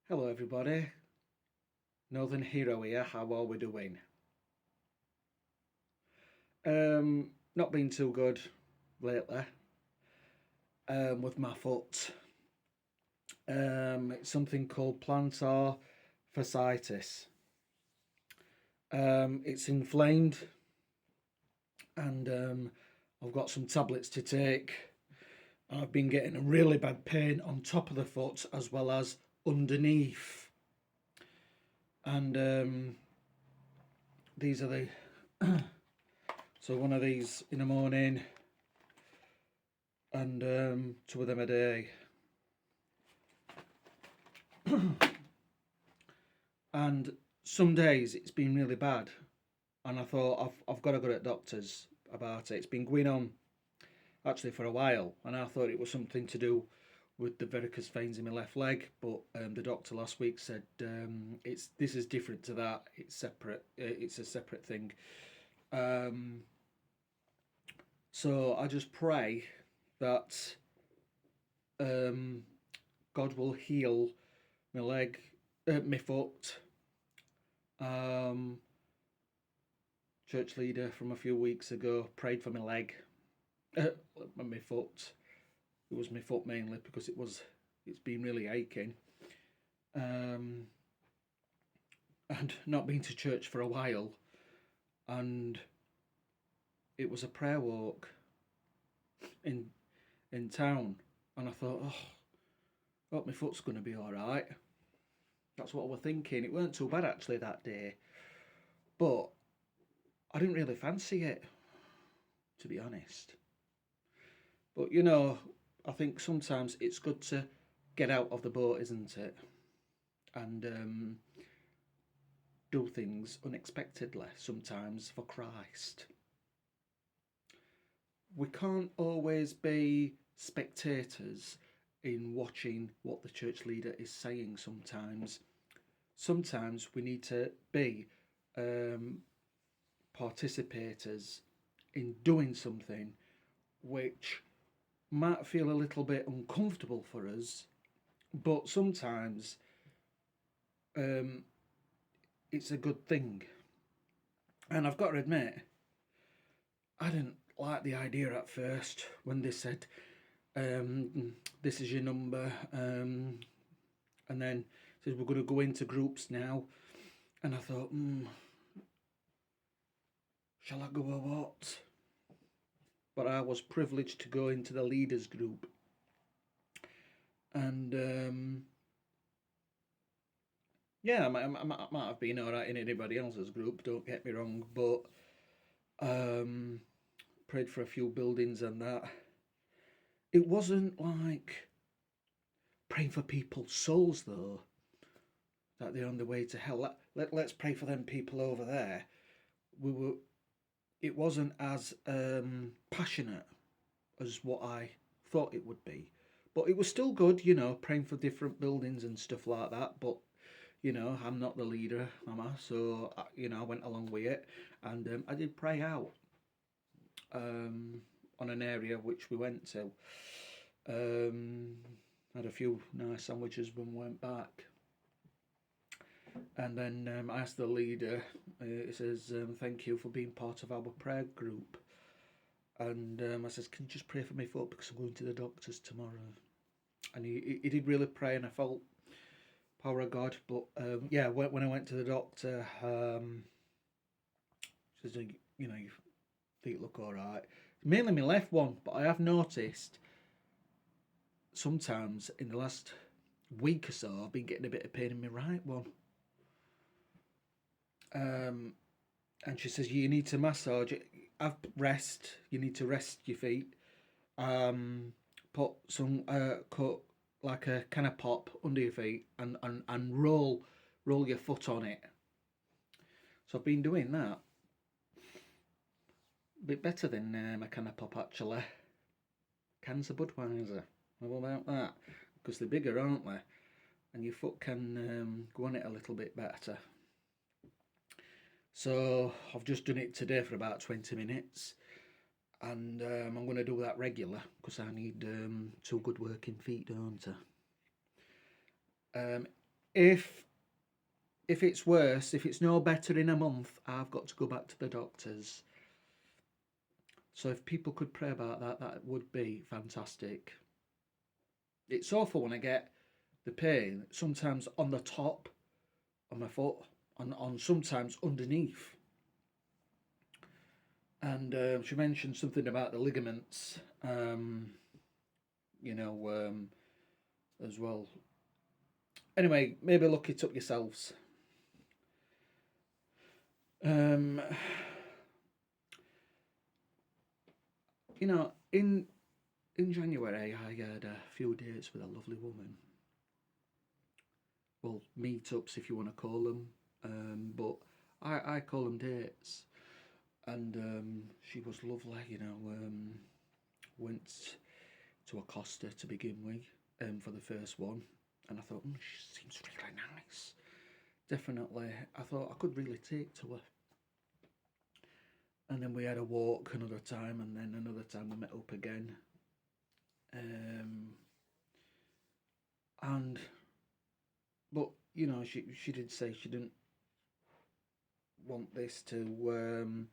Hello everybody, Northern Hero here, how are we doing? Not been too good lately with my foot. It's something called plantar fasciitis. It's inflamed and I've got some tablets to take. I've been getting a really bad pain on top of the foot as well as underneath. And these are the so one of these in the morning and two of them a day. And some days it's been really bad, and I thought I've got to go to doctors about it. It's been going on actually for a while, and I thought it was something to do with the varicose veins in my left leg. But the doctor last week said this is different to that. It's separate. It's a separate thing. Um, so I just pray that um, God will heal my leg, my foot. Church leader from a few weeks ago prayed for my leg, my foot. It was my foot mainly because it's been really aching. Um, and not been to church for a while, and it was a prayer walk in in town, and I thought, oh, I hope my foot's going to be all right. That's what I was thinking. It weren't too bad actually that day, but I didn't really fancy it, to be honest. But I think sometimes it's good to get out of the boat, isn't it? And do things unexpectedly sometimes for Christ. We can't always be spectators in watching what the church leader is saying sometimes. Sometimes we need to be um, participators in doing something which might feel a little bit uncomfortable for us, but sometimes um, it's a good thing. And I've got to admit, I didn't like the idea at first when they said, "This is your number," and then said we're going to go into groups now. And I thought, shall I go or what? But I was privileged to go into the leaders group, and yeah, I might have been alright in anybody else's group. Don't get me wrong, but um, prayed for a few buildings and that. It wasn't like praying for people's souls though, that they're on the way to hell. Let's pray for them people over there. We were. It wasn't as passionate as what I thought it would be, but it was still good. Praying for different buildings and stuff like that. But I'm not the leader, am I? So I went along with it, and I did pray out um, on an area which we went to. Um, had a few nice sandwiches when we went back. And then I asked the leader, it says, thank you for being part of our prayer group. And I says, can you just pray for me foot because I'm going to the doctors tomorrow? And he did really pray, and I felt power of God. But yeah, when I went to the doctor, she says, your feet look all right. Mainly my left one, but I have noticed sometimes in the last week or so, I've been getting a bit of pain in my right one. And she says you need to massage it. Have rest. You need to rest your feet. Put some cut like a kind of pop under your feet and roll your foot on it. So I've been doing that. A bit better than a kind of pop actually. Cans of Budweiser. How about that? Because they're bigger, aren't they? And your foot can go on it a little bit better. So I've just done it today for about 20 minutes, and I'm going to do that regular because I need two good working feet, don't I? if it's worse, if it's no better in a month, I've got to go back to the doctors. So if people could pray about that, that would be fantastic. It's awful when I get the pain, sometimes on the top of my foot, on sometimes underneath. And she mentioned something about the ligaments, you know, as well. Anyway, maybe look it up yourselves. You know, in January, I had a few dates with a lovely woman. Well, meetups if you want to call them, but I call them dates. And she was lovely, you know. Went to Acosta to begin with, for the first one, and I thought, she seems really nice. Definitely, I thought I could really take to her. And then we had a walk another time, and then another time we met up again. And but you know, she did say she didn't want this to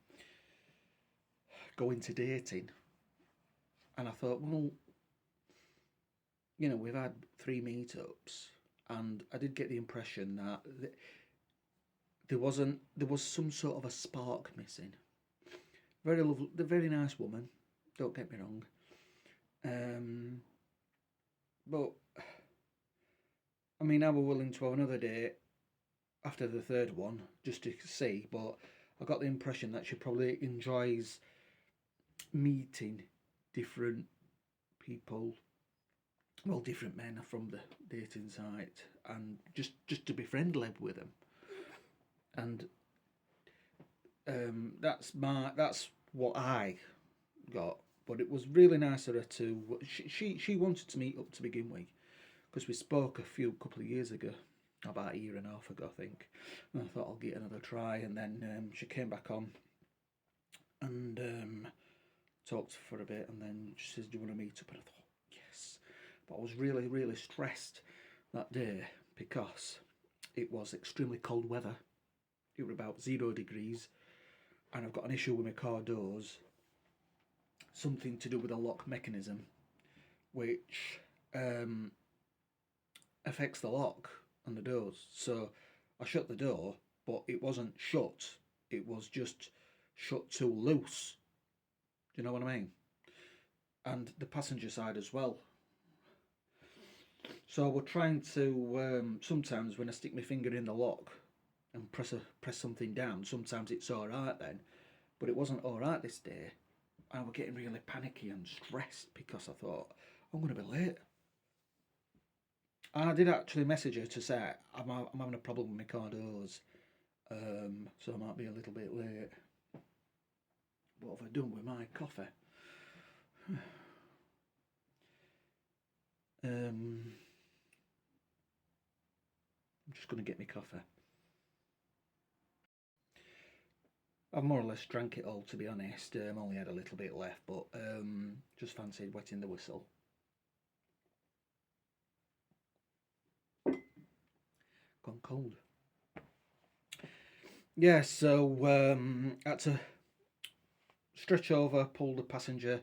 go into dating, and I thought, well, you know, we've had 3 meetups, and I did get the impression that there was some sort of a spark missing. Very lovely, the very nice woman. Don't get me wrong. But I mean, I was willing to have another date after the third one just to see. But I got the impression that she probably enjoys meeting different people, well, different men from the dating site, and just to be friendly with them. And that's what I got. But it was really nice of her to. She wanted to meet up to begin with, because we spoke couple of years ago, about a year and a half ago, I think. And I thought I'll get another try, and then she came back on, and talked for a bit, and then she says, "Do you want to meet up?" And I thought, yes. But I was really, really stressed that day because it was extremely cold weather. It was about 0 degrees, and I've got an issue with my car doors. Something to do with a lock mechanism, which affects the lock on the doors. So I shut the door, but it wasn't shut. It was just shut too loose. Do you know what I mean? And the passenger side as well. So we're trying to. Sometimes when I stick my finger in the lock and press something down, sometimes it's all right then, but it wasn't all right this day. I was getting really panicky and stressed because I thought, I'm going to be late. And I did actually message her to say I'm having a problem with my car doors, so I might be a little bit late. What have I done with my coffee? I'm just going to get my coffee. I've more or less drank it all, to be honest. Only had a little bit left, but just fancied wetting the whistle. Gone cold. Yeah, so I had to stretch over, pull the passenger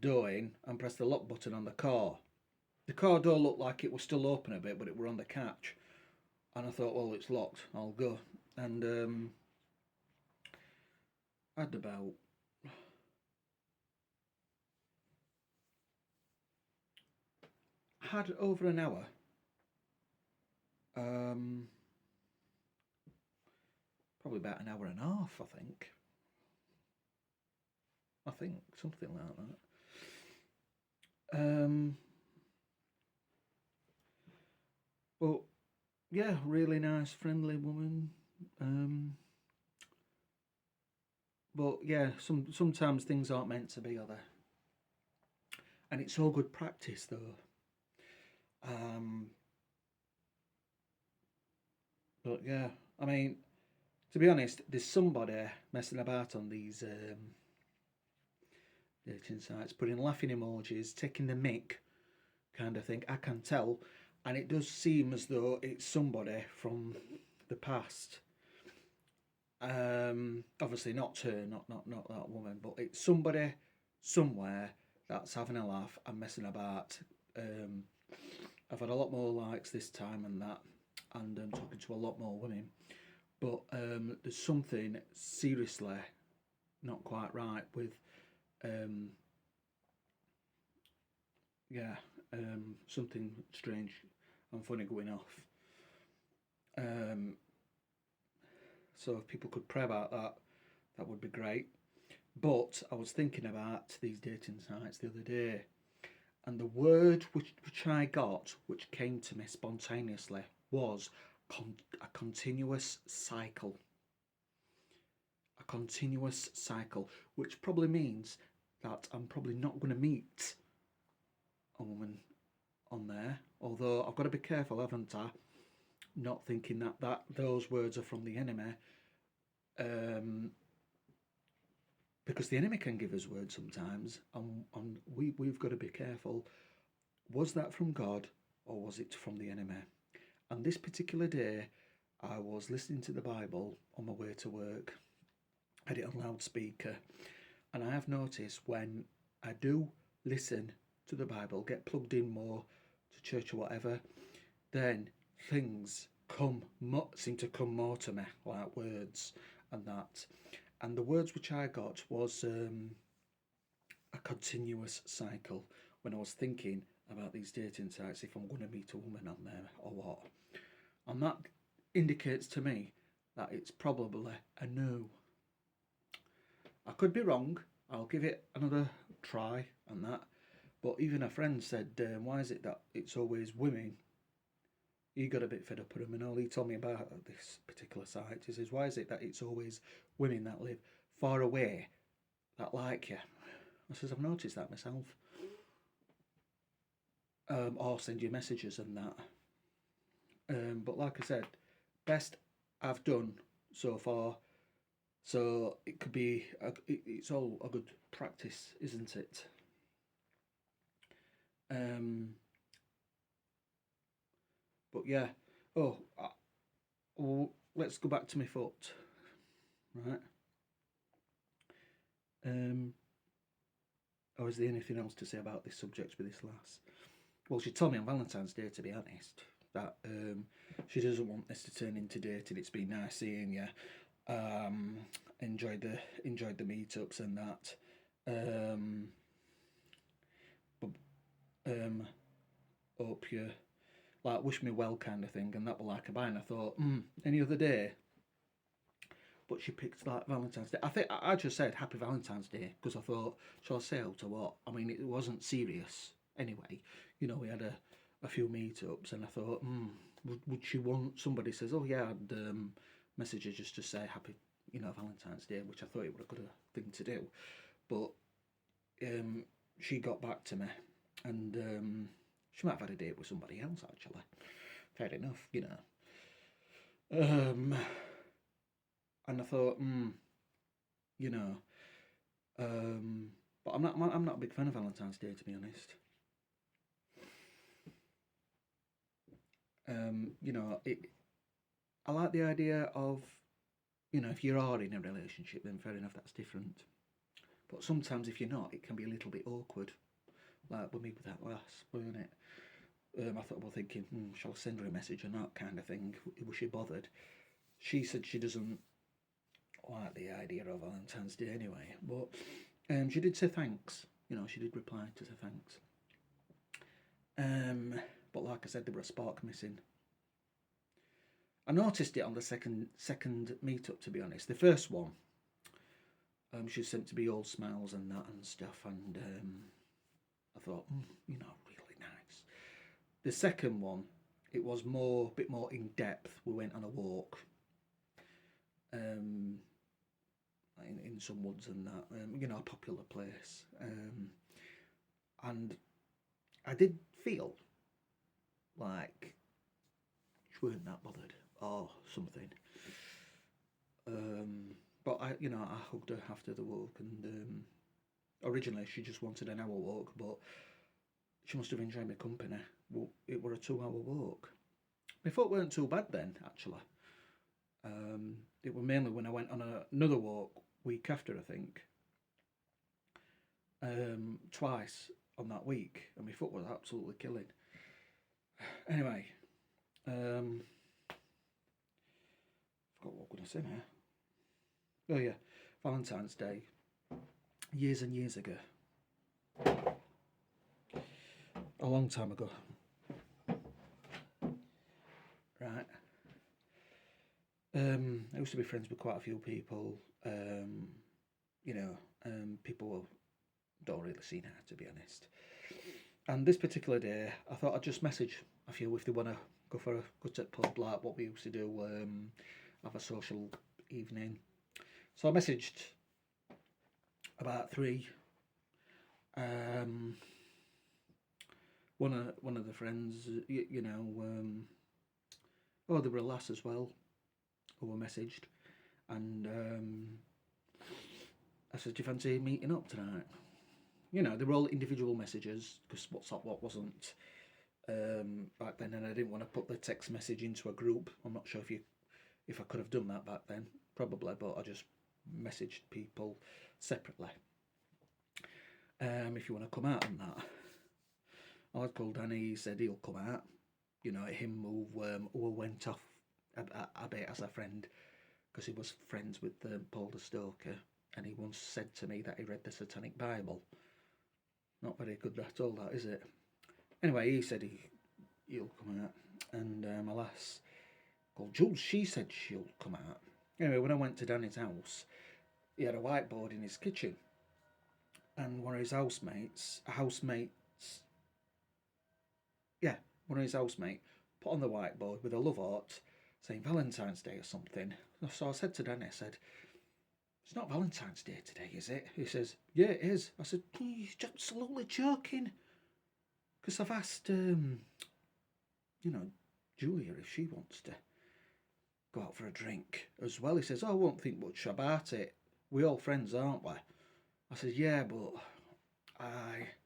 door in, and press the lock button on the car. The car door looked like it was still open a bit, but it were on the catch. And I thought, well, it's locked, I'll go. And I had about over an hour. Probably about an hour and a half, I think. Something like that. But yeah, really nice, friendly woman. But yeah, sometimes things aren't meant to be, are they? And it's all good practice, though. But yeah, I mean, to be honest, there's somebody messing about on these dating sites, putting laughing emojis, taking the mick, kind of thing. I can tell, and it does seem as though it's somebody from the past. Obviously not her, not that woman, but it's somebody somewhere that's having a laugh and messing about. Um, I've had a lot more likes this time and that, and I'm talking to a lot more women. But there's something seriously not quite right with, um, yeah, something strange and funny going off. Um, so if people could pray about that, that would be great. But I was thinking about these dating sites the other day, and the word which I got, which came to me spontaneously, was a continuous cycle. A continuous cycle, which probably means that I'm probably not going to meet a woman on there. Although I've got to be careful, haven't I? Not thinking that those words are from the enemy, um, because the enemy can give us words sometimes, and we've got to be careful. Was that from God or was it from the enemy? And this particular day, I was listening to the Bible on my way to work. I had it on loudspeaker, and I have noticed when I do listen to the Bible, get plugged in more to church or whatever, then things seem to come more to me, like words and that. And the words which I got was a continuous cycle when I was thinking about these dating sites, if I'm going to meet a woman on there or what. And that indicates to me that it's probably a no. I could be wrong. I'll give it another try and that. But even a friend said, why is it that it's always women? He got a bit fed up with them and all. He told me about this particular site. He says, why is it that it's always women that live far away that like you? I says, I've noticed that myself. Or send you messages and that. But like I said, best I've done so far. So it could be, it's all a good practice, isn't it? But yeah. Oh, let's go back to my foot. Right. Or is there anything else to say about this subject with this lass? Well, she told me on Valentine's Day, to be honest, that she doesn't want this to turn into dating. It's been nice seeing you. Enjoyed the meetups and that. But hope you like wish me well kind of thing, and that were like a buy. And I thought, any other day. But she picked like Valentine's Day. I think I just said Happy Valentine's Day because I thought, shall I say out to what? I mean, it wasn't serious anyway. You know, we had a few meetups, and I thought, would she want somebody says, oh yeah, I'd message her just to say Happy, Valentine's Day, which I thought it would a good thing to do. But she got back to me, and she might have had a date with somebody else actually. Fair enough, and I thought, you know, but I'm not a big fan of Valentine's Day, to be honest. I like the idea of, if you are in a relationship, then fair enough, that's different. But sometimes if you're not, it can be a little bit awkward. Like with me with that lass, wasn't it? I thought, well, thinking, shall I send her a message or not, kind of thing. Was she bothered? She said she doesn't like the idea of Valentine's Day anyway, but she did say thanks. She did reply to say thanks. But like I said, there was a spark missing. I noticed it on the second meetup, to be honest. The first one, she sent to be all smiles and that and stuff, and I thought, really nice. The second one, it was a bit more in depth. We went on a walk, in some woods and that, a popular place, and I did feel like she weren't that bothered or something. But I hugged her after the walk, and originally she just wanted an hour walk, but she must have enjoyed my company. Well, it were a 2 hour walk. My foot weren't too bad then, actually. It was mainly when I went on another walk week after, I think, twice on that week, and my foot was absolutely killing. Anyway, forgot what I was going to say now. Oh yeah, Valentine's Day, years and years ago, a long time ago. Right. I used to be friends with quite a few people. People don't really see now, to be honest. And this particular day, I thought I'd just message a few if they want to go for a good at pub, like what we used to do, have a social evening. So I messaged about 3. One of the friends, there were a lass as well who were messaged, and I said, "Do you fancy meeting up tonight?" They were all individual messages because WhatsApp wasn't back then, and I didn't want to put the text message into a group. I'm not sure if I could have done that back then, probably, but I just messaged people separately. If you want to come out on that, I was called Danny. He said he'll come out. Him who went off a bit as a friend because he was friends with Paul the Stoker, and he once said to me that he read the Satanic Bible. Not very good at all, that, is it? Anyway, he said he'll come out, and my lass called Jules, she said she'll come out. Anyway, when I went to Danny's house, he had a whiteboard in his kitchen, and one of his housemates put on the whiteboard with a love heart saying Valentine's Day or something. So I said to Danny, I said, "It's not Valentine's Day today, is it?" He says, "Yeah, it is." I said, "He's absolutely joking." Because I've asked, Julia if she wants to go out for a drink as well. He says, "Oh, I won't think much about it. We're all friends, aren't we?" I said, "Yeah, but I've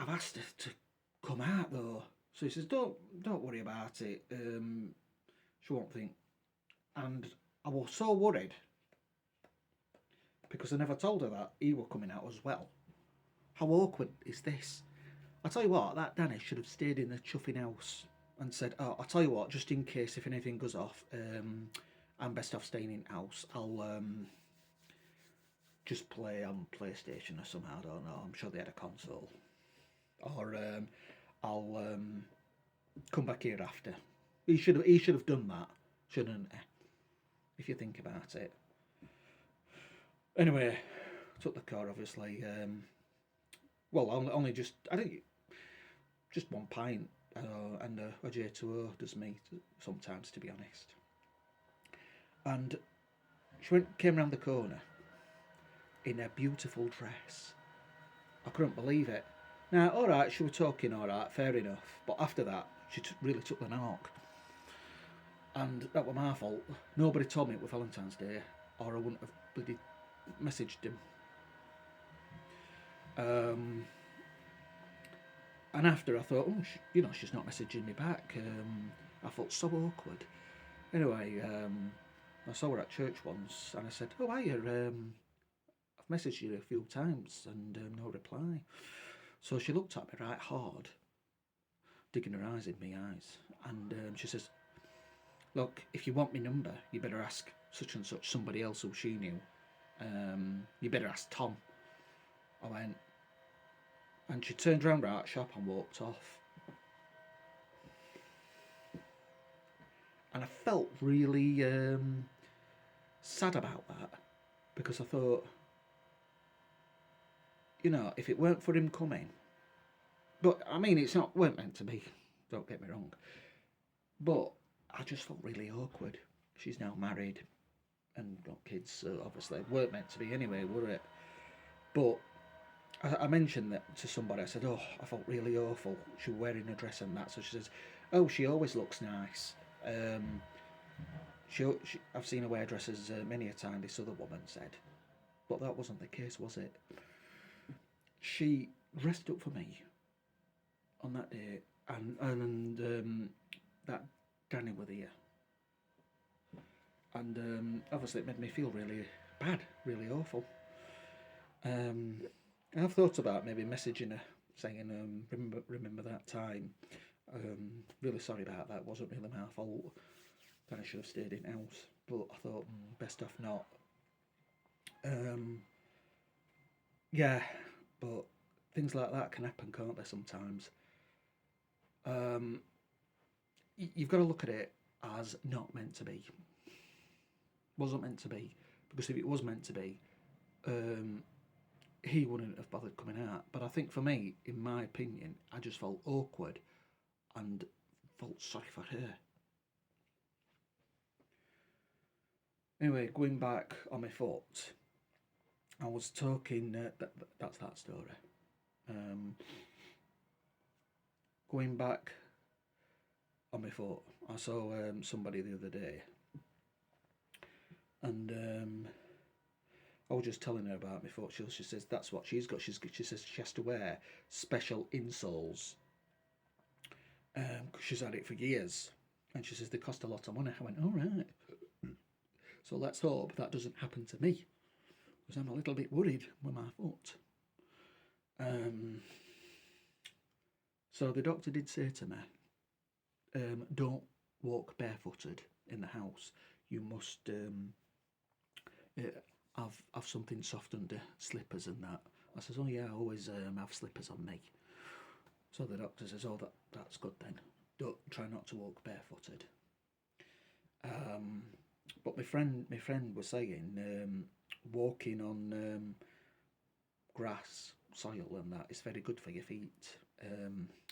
asked her to come out though." So he says, Don't worry about it. She won't think." And I was so worried because I never told her that he were coming out as well. How awkward is this? I tell you what, that Danny should have stayed in the chuffing house and said, "Oh, I'll tell you what, just in case if anything goes off, I'm best off staying in house. I'll just play on PlayStation or somehow. I don't know. I'm sure they had a console, or I'll come back here after." He should have done that, shouldn't he? If you think about it. Anyway, took the car obviously. Only just I think just one pint and a J2O does me sometimes, to be honest. And she came round the corner in a beautiful dress. I couldn't believe it. Now, all right, she was talking all right, fair enough. But after that, she really took the knock. And that was my fault. Nobody told me it was Valentine's Day, or I wouldn't have bloody messaged him. And after I thought, she's not messaging me back. I felt so awkward. Anyway, I saw her at church once, and I said, "Oh, hiya, I've messaged you a few times, and no reply." So she looked at me right hard, digging her eyes in my eyes, and she says, "Look, if you want my number, you better ask such and such, somebody else who she knew. You better ask Tom." I went, and she turned around right sharp and walked off. And I felt really sad about that, because I thought, if it weren't for him coming, but I mean, weren't meant to be, don't get me wrong, but I just felt really awkward. She's now married and got kids, so obviously weren't meant to be anyway, were it? But I mentioned that to somebody. I said, "Oh, I felt really awful. She was wearing a dress and that." So she says, "Oh, she always looks nice. I've seen her wear dresses many a time," this other woman said. But that wasn't the case, was it? She dressed up for me on that day, and that Danny were there, and obviously it made me feel really bad, really awful. I've thought about maybe messaging her saying, remember that time. Really sorry about that. It wasn't really my fault. Then I should have stayed in house, but I thought best off not. Um, yeah, but things like that can happen, can't they? Sometimes. Um, you've got to look at it as not meant to be. Wasn't meant to be, because if it was meant to be, um, he wouldn't have bothered coming out. But I think for me, in my opinion, I just felt awkward and felt sorry for her. Anyway, going back on my foot, I was talking. That's that story. Um, Going back on my foot, I saw somebody the other day, and I was just telling her about my foot. She says that's what she's got. She says she has to wear special insoles because she's had it for years, and she says they cost a lot of money. I went, all right. So let's hope that doesn't happen to me, because I'm a little bit worried with my foot. So the doctor did say to me, don't walk barefooted in the house. You must have something soft under slippers and that. I says, oh yeah, I always have slippers on me. So the doctor says, oh, that's good then. Don't try not to walk barefooted. But my friend was saying walking on grass, soil, and that is very good for your feet.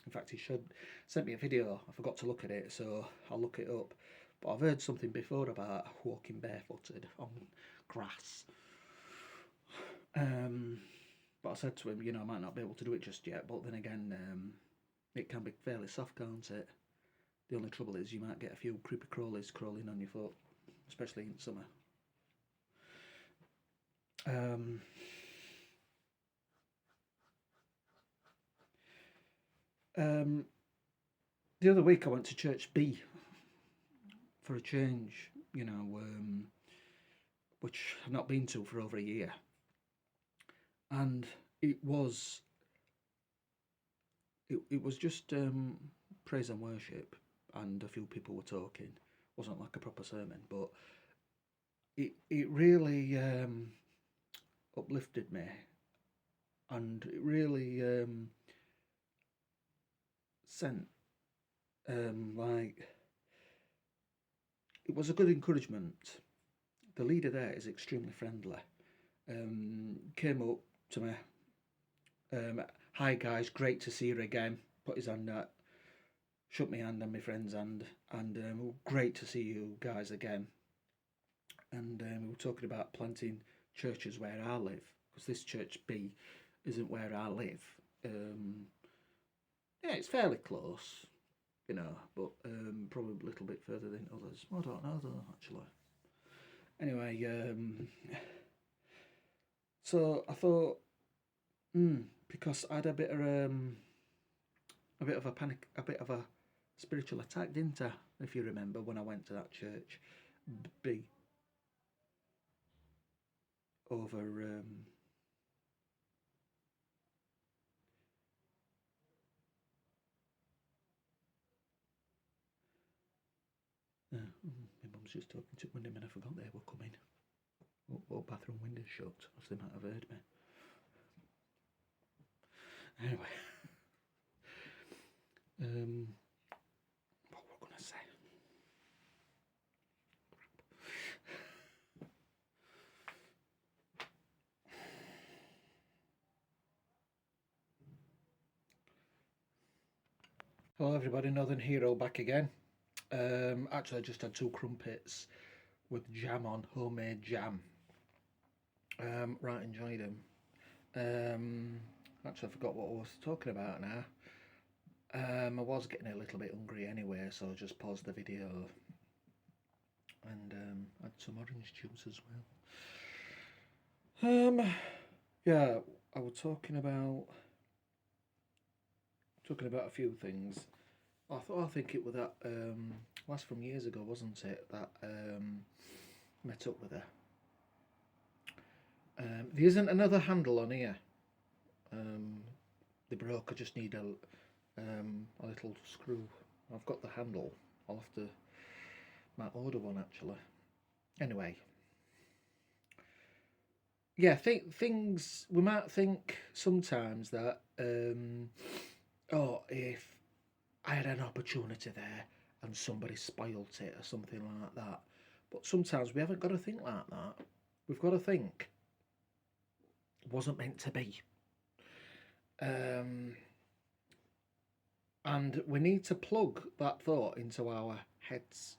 In fact, he sent me a video. I forgot to look at it, so I'll look it up. But I've heard something before about walking barefooted on grass. But I said to him, I might not be able to do it just yet. But then again, it can be fairly soft, can't it? The only trouble is you might get a few creepy crawlies crawling on your foot, especially in summer. The other week I went to Church B for a change, which I've not been to for over a year. And it was just praise and worship, and a few people were talking. It wasn't like a proper sermon, but it really uplifted me, and it really sent like it was a good encouragement. The leader there is extremely friendly. Came up to me. Hi guys, great to see you again. Put his hand out, shook my hand and my friend's hand, and great to see you guys again. And we were talking about planting churches where I live, because this Church B isn't where I live. Yeah, it's fairly close, but probably a little bit further than others. I don't know though, actually. Anyway, so I thought, because I had a bit of a panic, a bit of a spiritual attack, didn't I? If you remember when I went to that church, B, over my mum's just talking to me, and I forgot they were coming. Or bathroom windows shut, or they might have heard me. Anyway, what were I gonna say? Hello everybody, Northern Hero back again. Actually I just had 2 crumpets with jam on, homemade jam. Right, enjoyed them. Actually I forgot what I was talking about now. I was getting a little bit hungry anyway, so I just paused the video and had some orange juice as well. Yeah, I was talking about talking about a few things. I think it was that last from years ago, wasn't it? That met up with her. There isn't another handle on here. They broke. I just need a little screw. I've got the handle. I'll have to might order one actually. Anyway, yeah, things we might think sometimes that oh, if I had an opportunity there and somebody spoilt it or something like that. But sometimes we haven't got to think like that. We've got to think it wasn't meant to be. And we need to plug that thought into our heads.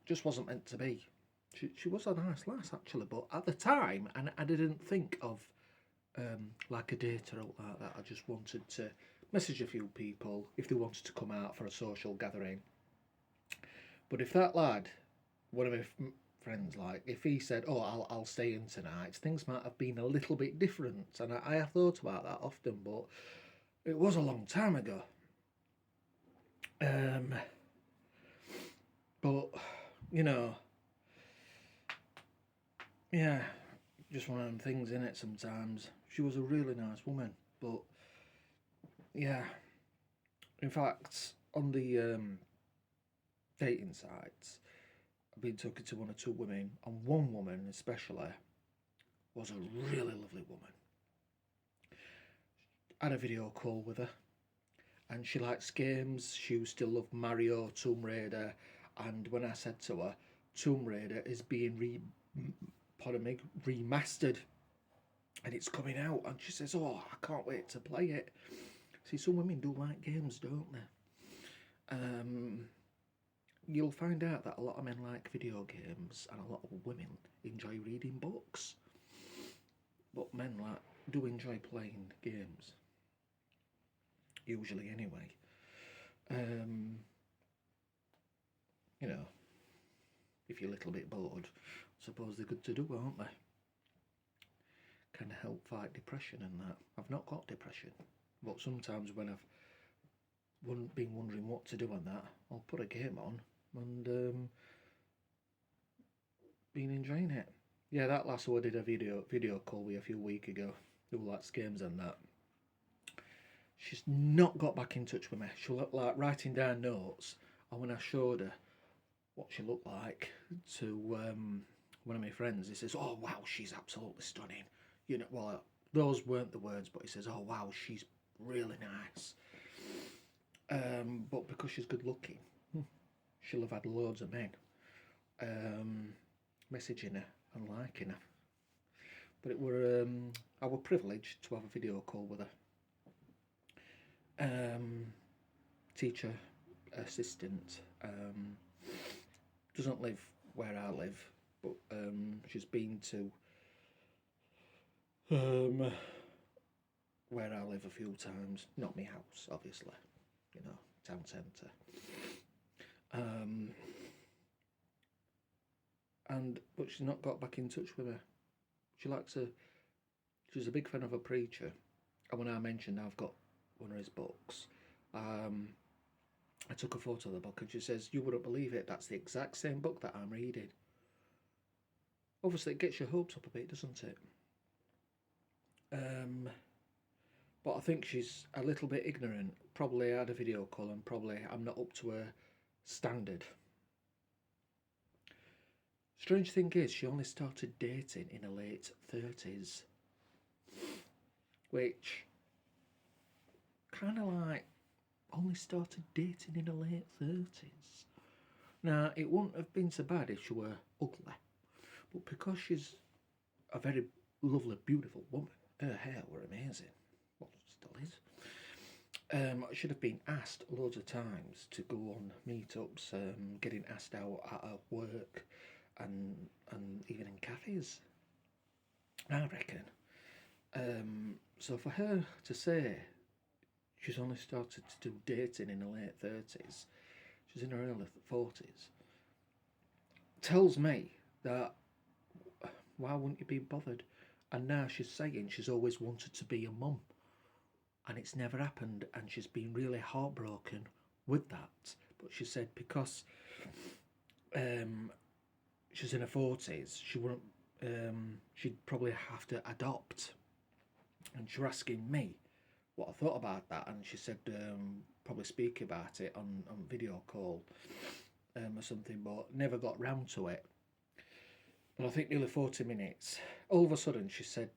Just wasn't meant to be. She was a nice lass actually, but at the time, and I didn't think of like a date out like that. I just wanted to message a few people if they wanted to come out for a social gathering. But if that lad, one of my friends, like if he said, "Oh, I'll stay in tonight," things might have been a little bit different. And I have thought about that often, but it was a long time ago. But you know, yeah, just one of them things in it. Sometimes she was a really nice woman, but yeah. In fact, on the dating sites, I've been talking to one or two women, and one woman especially was a really lovely woman. I had a video call with her, and she likes games. She used to love Mario, Tomb Raider, and when I said to her, Tomb Raider is being remastered, and it's coming out, and she says, "Oh, I can't wait to play it." See, some women do like games, don't they? You'll find out that a lot of men like video games, and a lot of women enjoy reading books. But men do enjoy playing games, usually anyway. You know, if you're a little bit bored, I suppose they're good to do, aren't they? Can help fight depression and that. I've not got depression, but sometimes when I've been wondering what to do on that, I'll put a game on and been enjoying it. Yeah, that last one I did a video call with a few weeks ago, who likes games and that. She's not got back in touch with me. She looked like writing down notes, and when I showed her what she looked like to one of my friends, he says, "Oh wow, she's absolutely stunning." You know, well, those weren't the words, but he says, "Oh wow, she's really nice." But because she's good looking, she'll have had loads of men messaging her and liking her. But it were our privilege to have a video call with her. Teacher assistant, doesn't live where I live, but she's been to where I live a few times. Not my house, obviously, you know, town centre. But she's not got back in touch with her. She likes her. She's a big fan of a preacher, and when I mentioned I've got one of his books, I took a photo of the book, and she says, "You wouldn't believe it. That's the exact same book that I'm reading." Obviously, it gets your hopes up a bit, doesn't it? But I think she's a little bit ignorant. Probably had a video call, and probably I'm not up to her standard. Strange thing is, she only started dating in her late 30s, which kind of like only started dating in her late 30s. Now, it wouldn't have been so bad if she were ugly, but because she's a very lovely, beautiful woman, her hair were amazing. Well, still is. I should have been asked loads of times to go on meetups, getting asked out at work, and even in cafes, I reckon. So for her to say she's only started to do dating in her late 30s, she's in her early 40s, tells me that why wouldn't you be bothered? And now she's saying she's always wanted to be a mum. and it's never happened, and she's been really heartbroken with that. But she said because she's in her 40s, she wouldn't. She'd probably have to adopt, and she was asking me what I thought about that, and she said probably speak about it on video call or something, but never got round to it. But I think nearly 40 minutes. All of a sudden, she said,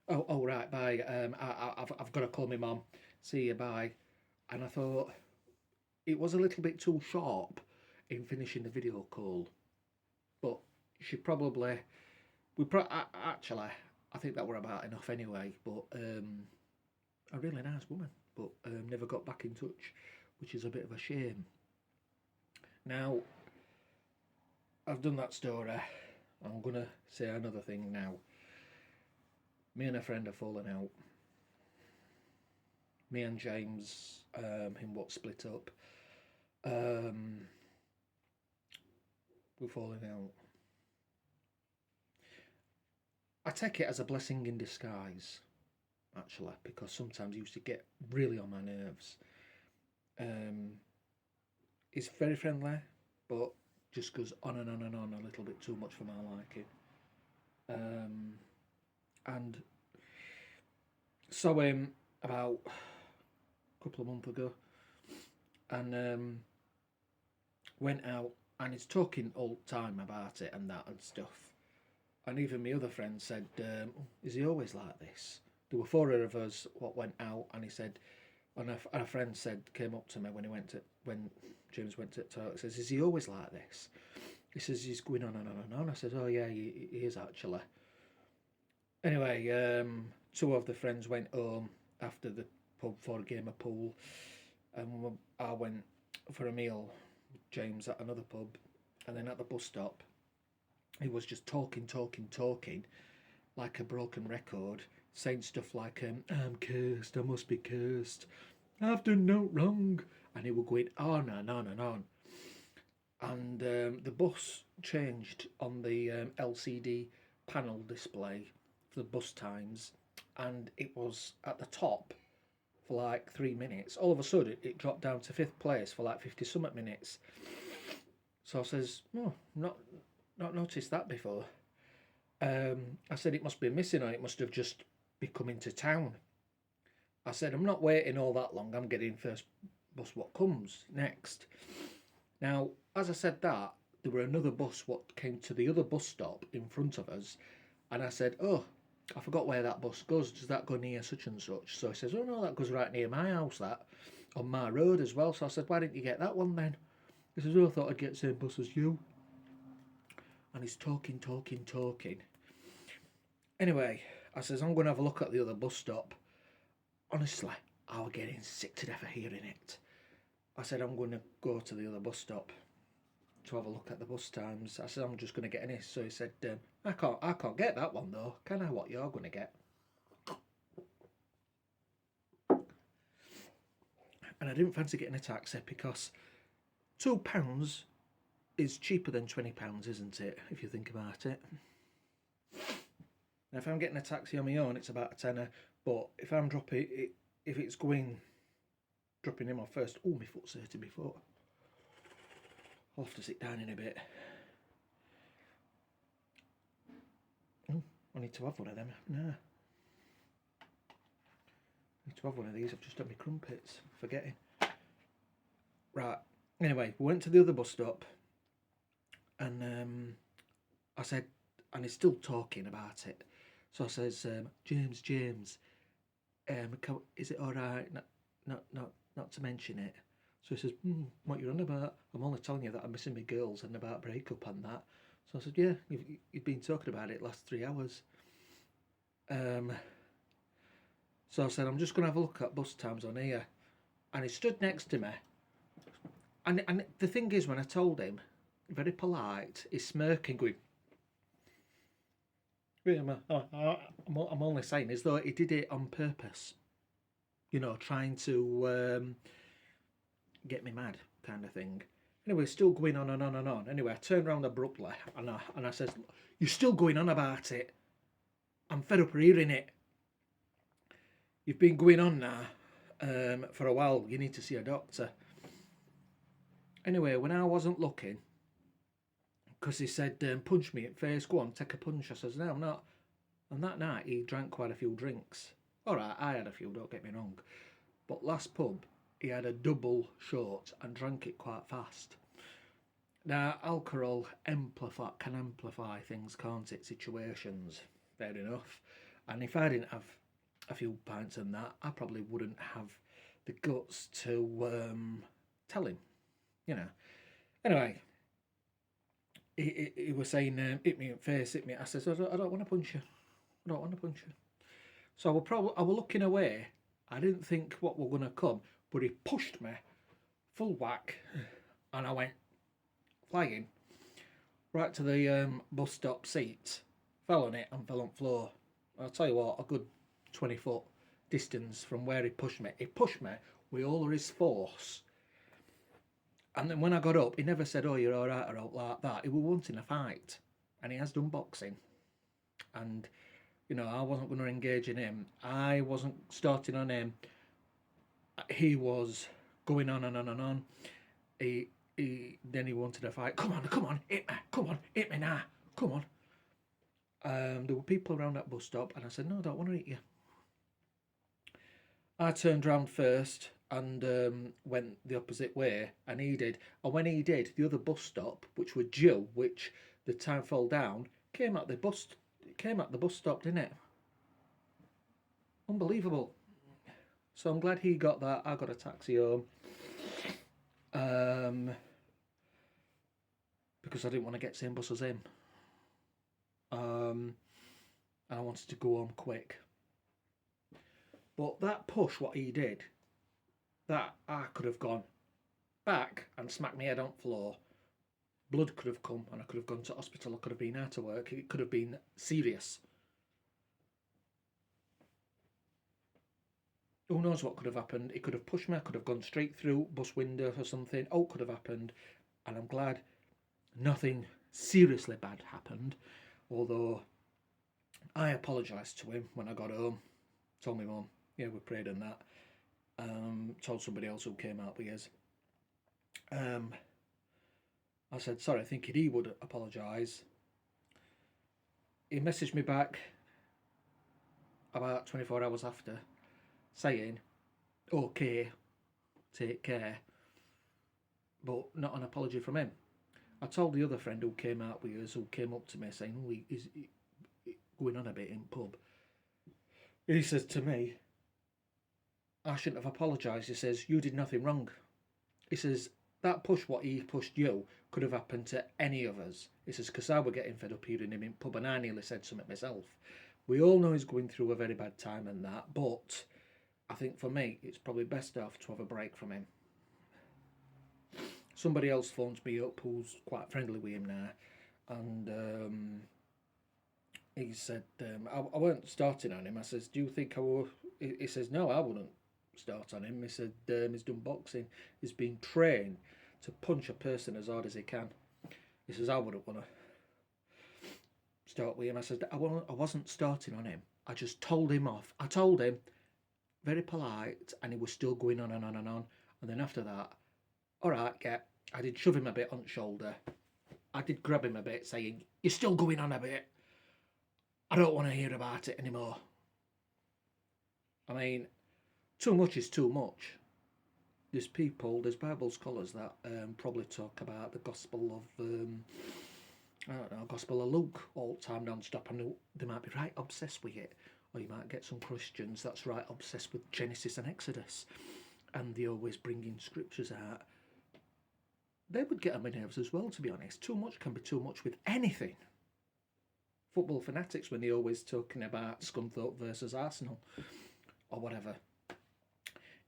"Oh, right, bye. I've got to call my mum. See you, bye." And I thought it was a little bit too sharp in finishing the video call, but she probably actually I think that were about enough anyway. But a really nice woman, but never got back in touch, which is a bit of a shame. Now, I've done that story. I'm gonna say another thing now. Me and a friend are falling out. Me and James, him what split up. We're falling out. I take it as a blessing in disguise, actually, because sometimes he used to get really on my nerves. He's very friendly, but just goes on and on and on a little bit too much for my liking. And saw him about a couple of months ago, and went out, and he's talking all the time about it and that and stuff. And even my other friend said, "Is he always like this?" There were four of us what went out, and he said, and a friend said came up to me when James went to the toilet. Says, "Is he always like this?" He says he's going on and on and on. I said, "Oh yeah, he is actually." Anyway, two of the friends went home after the pub for a game of pool, and I went for a meal with James at another pub, and then at the bus stop, he was just talking, like a broken record, saying stuff like, "I'm cursed, I must be cursed, I've done no wrong," and he was going on and on and on. And the bus changed on the LCD panel display for the bus times, and it was at the top for like 3 minutes. All of a sudden, it dropped down to 5th place for like 50 something minutes. So I says, "Oh, not noticed that before." I said, "It must be missing, or it must have just be coming to town." I said, "I'm not waiting all that long. I'm getting first bus what comes next." Now, as I said that, there were another bus what came to the other bus stop in front of us, and I said, "Oh, I forgot where that bus goes. Does that go near such and such?" So he says, "Oh no, that goes right near my house, that, on my road as well." So I said, "Why didn't you get that one then?" He says, "Oh, I thought I'd get the same bus as you." And he's talking. Anyway, I says, "I'm going to have a look at the other bus stop." Honestly, I was getting sick to death of hearing it. I said, "I'm going to go to the other bus stop to have a look at the bus times." I said, "I'm just going to get in it." So he said, I can't get that one though. Can I? What you're going to get?" And I didn't fancy getting a taxi because £2 is cheaper than £20, isn't it? If you think about it. Now, if I'm getting a taxi on my own, it's about a tenner. But if I'm dropping it, if it's dropping him off first, oh, my foot's hurting my foot. I'll have to sit down in a bit. Oh, I need to have one of them. No. I need to have one of these. I've just had my crumpets. Forgetting. Right. Anyway, we went to the other bus stop, and I said, and he's still talking about it. So I says, James, is it all right not to mention it?" So he says, "What you on about? I'm only telling you that I'm missing my girls and about breakup and that." So I said, "Yeah, you've been talking about it last 3 hours." So I said, "I'm just going to have a look at bus times on here." And he stood next to me. And the thing is, when I told him, very polite, he's smirking, going, I'm only saying as though he did it on purpose. You know, trying to get me mad, kind of thing. Anyway, still going on and on and on. Anyway, I turned around abruptly and I said, "You're still going on about it. I'm fed up of hearing it." you've been going on now for a while. You need to see a doctor. Anyway, when I wasn't looking, because he said, punch me in face, go on, take a punch. I says, no, I'm not. And that night, he drank quite a few drinks. All right, I had a few, don't get me wrong. But last pub, he had a double short and drank it quite fast. Now, alcohol can amplify things, can't it? Situations. Fair enough. And if I didn't have a few pints and that, I probably wouldn't have the guts to tell him, you know. Anyway, he was saying, hit me in the face, hit me. I said, I don't want to punch you. I don't want to punch you. So I was looking away. I didn't think what were going to come, but he pushed me full whack, and I went flying right to the bus stop seat, fell on it and fell on the floor. I'll tell you what, a good 20-foot distance from where he pushed me. He pushed me with all of his force. And then when I got up, he never said, oh, you're all right or out like that. He was wanting a fight. And he has done boxing. And, you know, I wasn't going to engage in him. I wasn't starting on him. He was going on and on and on. Then he wanted a fight. Come on, hit me. Come on, hit me now. Come on. There were people around that bus stop, and I said, no, I don't want to hit you. I turned round first and went the opposite way, and he did. And when he did, the other bus stop, which was due, which the time fell down, came at the bus stop, didn't it? Unbelievable. So I'm glad he got that. I got a taxi home. Because I didn't want to get same bus as him. And I wanted to go home quick. But that push, what he did, that I could have gone back and smacked my head on the floor. Blood could have come and I could have gone to hospital. I could have been out of work. It could have been serious. Who knows what could have happened? It could have pushed me. I could have gone straight through bus window or something. All could have happened. And I'm glad nothing seriously bad happened. Although I apologised to him when I got home. Told my mum, yeah, we prayed on that. Told somebody else who came out with us. I said, sorry, thinking he would apologise. He messaged me back about 24 hours after, saying, okay, take care, but not an apology from him. I told the other friend who came out with us, who came up to me saying, oh, he's going on a bit in pub. He says to me, I shouldn't have apologised. He says, you did nothing wrong. He says, that push, what he pushed you, could have happened to any of us. He says, because I were getting fed up hearing him in pub and I nearly said something myself. We all know he's going through a very bad time and that, but I think for me, it's probably best off to have a break from him. Somebody else phones me up who's quite friendly with him now, and he said, I weren't starting on him. I says, do you think I will? He says, no, I wouldn't start on him. He said, he's done boxing. He's been trained to punch a person as hard as he can. He says, I wouldn't want to start with him. I said, I wasn't starting on him. I just told him off. I told him, very polite, and he was still going on and on and on. And then after that, all right, yeah, I did shove him a bit on the shoulder. I did grab him a bit, saying, you're still going on a bit. I don't want to hear about it anymore. I mean, too much is too much. There's Bible scholars that probably talk about the Gospel of, Gospel of Luke all the time non-stop, and they might be right obsessed with it. Or you might get some Christians that's right obsessed with Genesis and Exodus, and they always bring in scriptures out. They would get on my nerves as well, to be honest. Too much can be too much with anything. Football fanatics, when they're always talking about Scunthorpe versus Arsenal or whatever.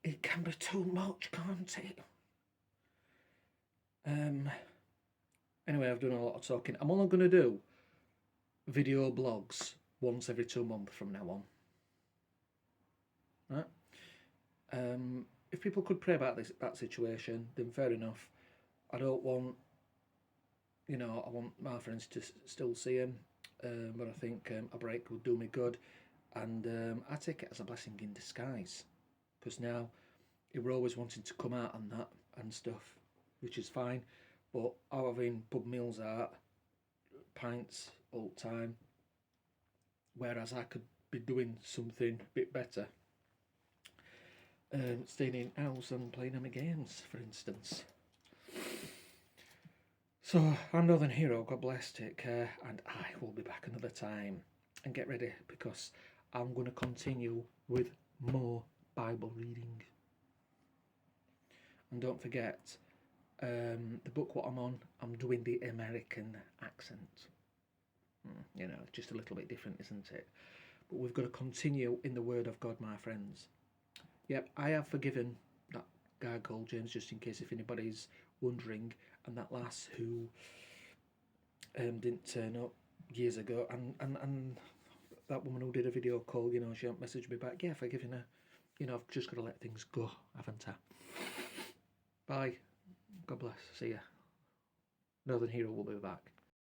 It can be too much, can't it? Anyway, I've done a lot of talking. I'm only going to do video blogs once every 2 months from now on. Right? If people could pray about that situation, then fair enough. I don't want, I want my friends to still see him, but I think a break will do me good. and I take it as a blessing in disguise, because now he were always wanting to come out and that and stuff, which is fine, but I'm having pub meals out, pints all the time, whereas I could be doing something a bit better, staying in house and playing them games, for instance. So, I'm Northern Hero, God bless, take care, and I will be back another time. And get ready, because I'm going to continue with more Bible reading. And don't forget, the book what I'm on, I'm doing the American accent. You know, just a little bit different, isn't it? But we've got to continue in the Word of God, my friends. Yep, I have forgiven that guy called James, just in case if anybody's wondering, and that lass who didn't turn up years ago, and that woman who did a video call, you know, she hasn't messaged me back. Yeah, forgiving her. You know, I've just got to let things go, haven't I? Bye. God bless. See ya. Northern Hero will be back.